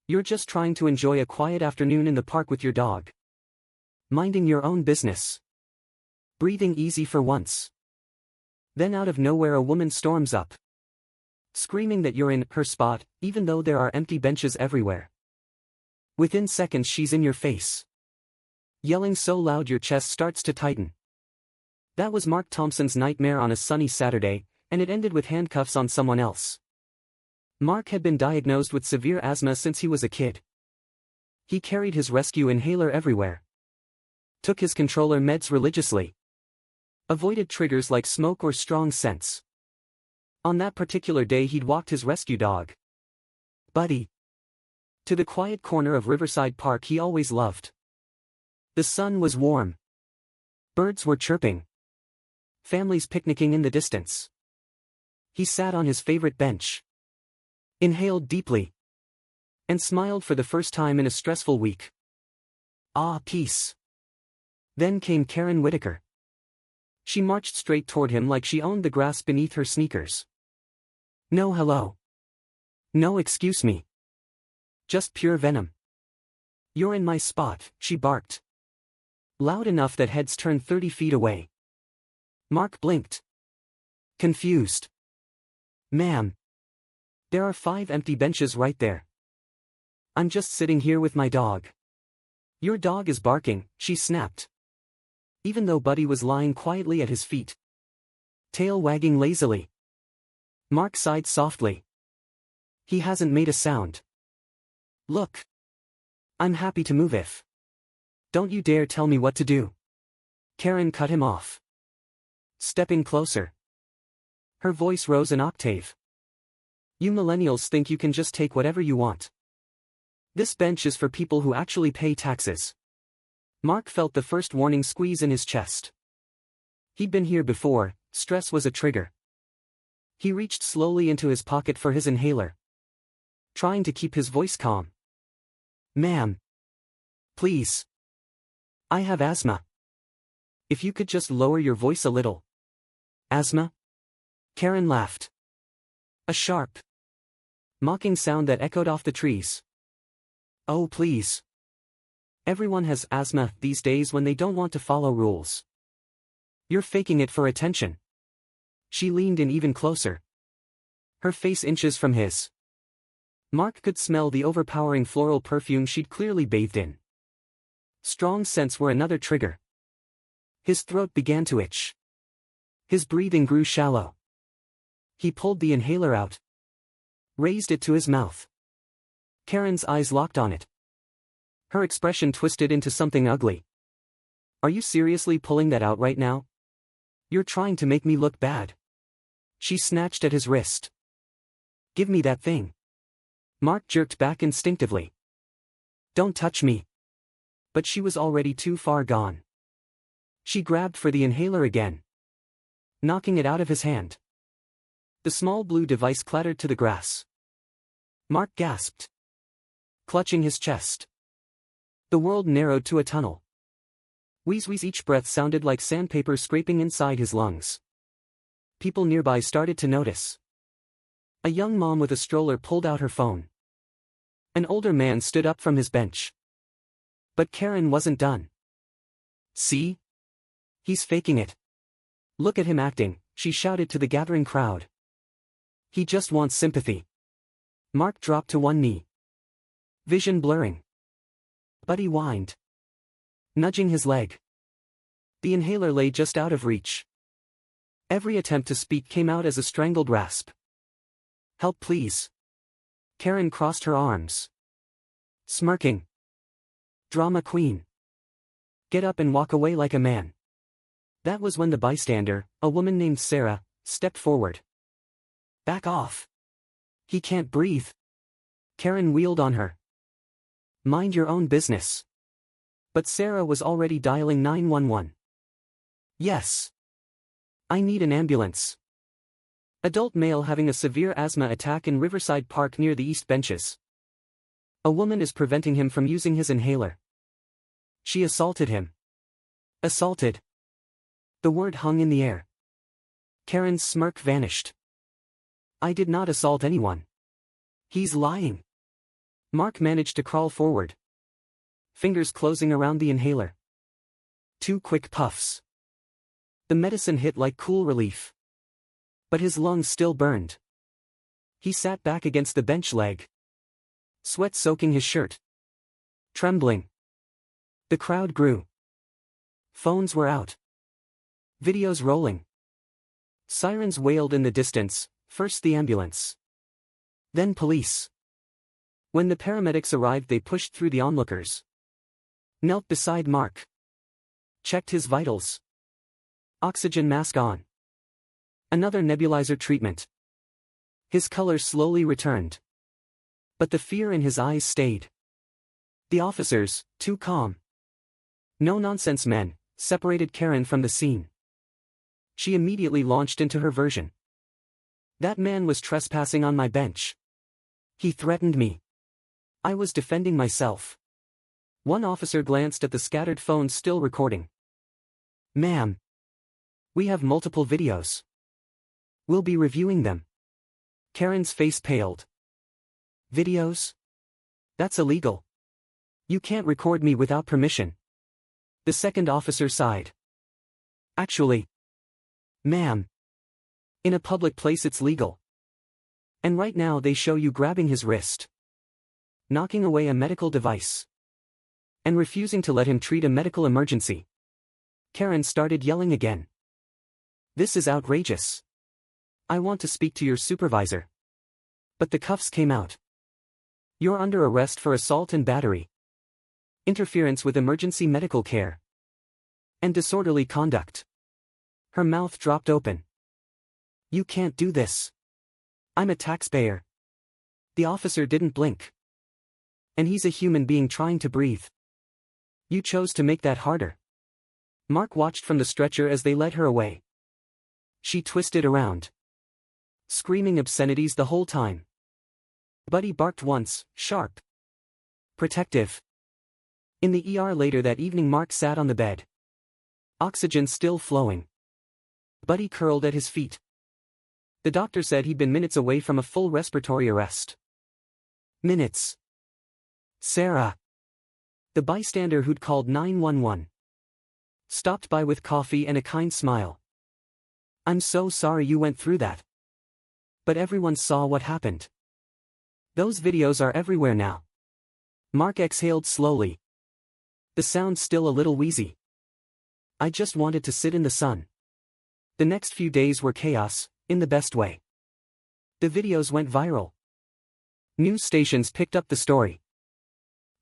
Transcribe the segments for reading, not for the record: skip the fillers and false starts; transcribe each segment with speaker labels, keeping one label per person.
Speaker 1: You're just trying to enjoy a quiet afternoon in the park with your dog. Minding your own business. Breathing easy for once. Then out of nowhere a woman storms up. Screaming that you're in her spot, even though there are empty benches everywhere. Within seconds she's in your face. Yelling so loud your chest starts to tighten. That was Mark Thompson's nightmare on a sunny Saturday, and it ended with handcuffs on someone else. Mark had been diagnosed with severe asthma since he was a kid. He carried his rescue inhaler everywhere. Took his controller meds religiously. Avoided triggers like smoke or strong scents. On that particular day he'd walked his rescue dog, Buddy, to the quiet corner of Riverside Park he always loved. The sun was warm. Birds were chirping. Families picnicking in the distance. He sat on his favorite bench. Inhaled deeply. And smiled for the first time in a stressful week. Ah, peace. Then came Karen Whitaker. She marched straight toward him like she owned the grass beneath her sneakers. No hello. No excuse me. Just pure venom. You're in my spot, she barked. Loud enough that heads turned 30 feet away. Mark blinked. Confused. Ma'am. There are 5 empty benches right there. I'm just sitting here with my dog. Your dog is barking, she snapped. Even though Buddy was lying quietly at his feet. Tail wagging lazily. Mark sighed softly. He hasn't made a sound. Look. I'm happy to move if. Don't you dare tell me what to do. Karen cut him off. Stepping closer. Her voice rose an octave. You millennials think you can just take whatever you want. This bench is for people who actually pay taxes. Mark felt the first warning squeeze in his chest. He'd been here before, stress was a trigger. He reached slowly into his pocket for his inhaler. Trying to keep his voice calm. Ma'am. Please. I have asthma. If you could just lower your voice a little. Asthma? Karen laughed. A sharp, mocking sound that echoed off the trees. Oh please. Everyone has asthma these days when they don't want to follow rules. You're faking it for attention. She leaned in even closer. Her face inches from his. Mark could smell the overpowering floral perfume she'd clearly bathed in. Strong scents were another trigger. His throat began to itch. His breathing grew shallow. He pulled the inhaler out. Raised it to his mouth. Karen's eyes locked on it. Her expression twisted into something ugly. Are you seriously pulling that out right now? You're trying to make me look bad. She snatched at his wrist. Give me that thing. Mark jerked back instinctively. Don't touch me. But she was already too far gone. She grabbed for the inhaler again. Knocking it out of his hand. The small blue device clattered to the grass. Mark gasped. Clutching his chest. The world narrowed to a tunnel. Wheeze, each breath sounded like sandpaper scraping inside his lungs. People nearby started to notice. A young mom with a stroller pulled out her phone. An older man stood up from his bench. But Karen wasn't done. See? He's faking it. Look at him acting, she shouted to the gathering crowd. He just wants sympathy. Mark dropped to one knee. Vision blurring. Buddy whined. Nudging his leg. The inhaler lay just out of reach. Every attempt to speak came out as a strangled rasp. Help please. Karen crossed her arms. Smirking. Drama queen. Get up and walk away like a man. That was when the bystander, a woman named Sarah, stepped forward. Back off. He can't breathe. Karen wheeled on her. Mind your own business. But Sarah was already dialing 911. Yes. I need an ambulance. Adult male having a severe asthma attack in Riverside Park near the east benches. A woman is preventing him from using his inhaler. She assaulted him. Assaulted. The word hung in the air. Karen's smirk vanished. I did not assault anyone. He's lying. Mark managed to crawl forward, fingers closing around the inhaler. 2 quick puffs. The medicine hit like cool relief. But his lungs still burned. He sat back against the bench leg, sweat soaking his shirt. Trembling. The crowd grew. Phones were out. Videos rolling. Sirens wailed in the distance, first the ambulance. Then police. When the paramedics arrived, they pushed through the onlookers. Knelt beside Mark. Checked his vitals. Oxygen mask on. Another nebulizer treatment. His color slowly returned. But the fear in his eyes stayed. The officers, too calm, no-nonsense men, separated Karen from the scene. She immediately launched into her version. That man was trespassing on my bench. He threatened me. I was defending myself. One officer glanced at the scattered phones still recording. Ma'am. We have multiple videos. We'll be reviewing them. Karen's face paled. Videos? That's illegal. You can't record me without permission. The second officer sighed. Actually, ma'am, in a public place it's legal. And right now they show you grabbing his wrist, knocking away a medical device, and refusing to let him treat a medical emergency. Karen started yelling again. This is outrageous. I want to speak to your supervisor. But the cuffs came out. You're under arrest for assault and battery, interference with emergency medical care, and disorderly conduct. Her mouth dropped open. You can't do this. I'm a taxpayer. The officer didn't blink. And he's a human being trying to breathe. You chose to make that harder. Mark watched from the stretcher as they led her away. She twisted around, screaming obscenities the whole time. Buddy barked once, sharp, protective. In the ER later that evening, Mark sat on the bed, oxygen still flowing. Buddy curled at his feet. The doctor said he'd been minutes away from a full respiratory arrest. Minutes. Sarah, the bystander who'd called 911, stopped by with coffee and a kind smile. I'm so sorry you went through that. But everyone saw what happened. Those videos are everywhere now. Mark exhaled slowly, the sound still a little wheezy. I just wanted to sit in the sun. The next few days were chaos, in the best way. The videos went viral. News stations picked up the story.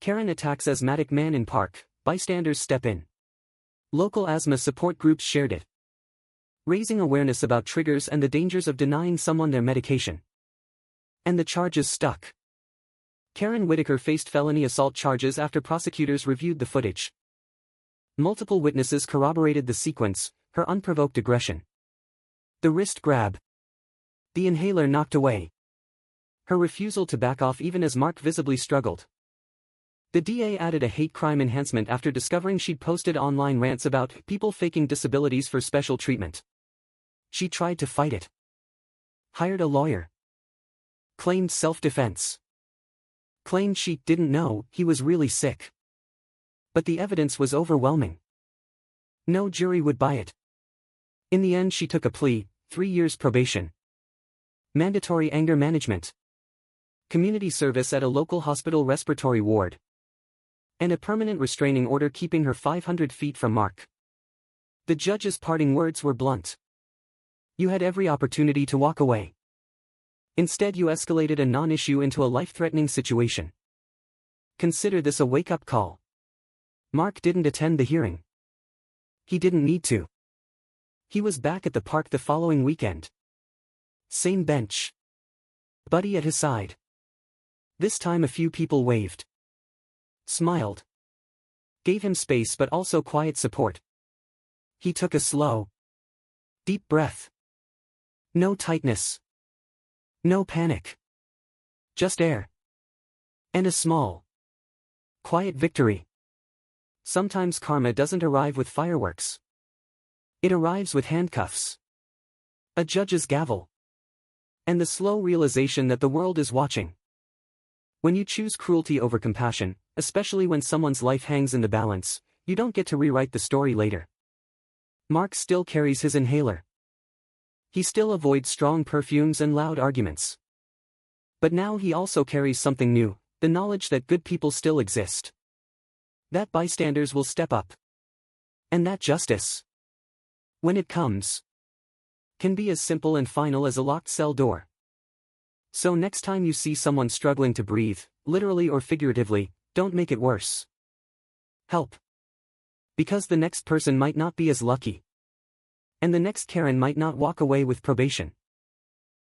Speaker 1: Karen attacks asthmatic man in park, bystanders step in. Local asthma support groups shared it, raising awareness about triggers and the dangers of denying someone their medication. And the charges stuck. Karen Whitaker faced felony assault charges after prosecutors reviewed the footage. Multiple witnesses corroborated the sequence, her unprovoked aggression, the wrist grab, the inhaler knocked away, her refusal to back off even as Mark visibly struggled. The DA added a hate crime enhancement after discovering she'd posted online rants about people faking disabilities for special treatment. She tried to fight it. Hired a lawyer. Claimed self-defense. Claimed she didn't know he was really sick. But the evidence was overwhelming. No jury would buy it. In the end she took a plea, 3 years probation, mandatory anger management, community service at a local hospital respiratory ward, and a permanent restraining order keeping her 500 feet from Mark. The judge's parting words were blunt. You had every opportunity to walk away. Instead you escalated a non-issue into a life-threatening situation. Consider this a wake-up call. Mark didn't attend the hearing. He didn't need to. He was back at the park the following weekend. Same bench. Buddy at his side. This time a few people waved. Smiled. Gave him space but also quiet support. He took a slow, deep breath. No tightness. No panic. Just air. And a small, quiet victory. Sometimes karma doesn't arrive with fireworks. It arrives with handcuffs, a judge's gavel, and the slow realization that the world is watching. When you choose cruelty over compassion, especially when someone's life hangs in the balance, you don't get to rewrite the story later. Mark still carries his inhaler. He still avoids strong perfumes and loud arguments. But now he also carries something new, the knowledge that good people still exist. That bystanders will step up. And that justice, when it comes, can be as simple and final as a locked cell door. So next time you see someone struggling to breathe, literally or figuratively, don't make it worse. Help. Because the next person might not be as lucky. And the next Karen might not walk away with probation.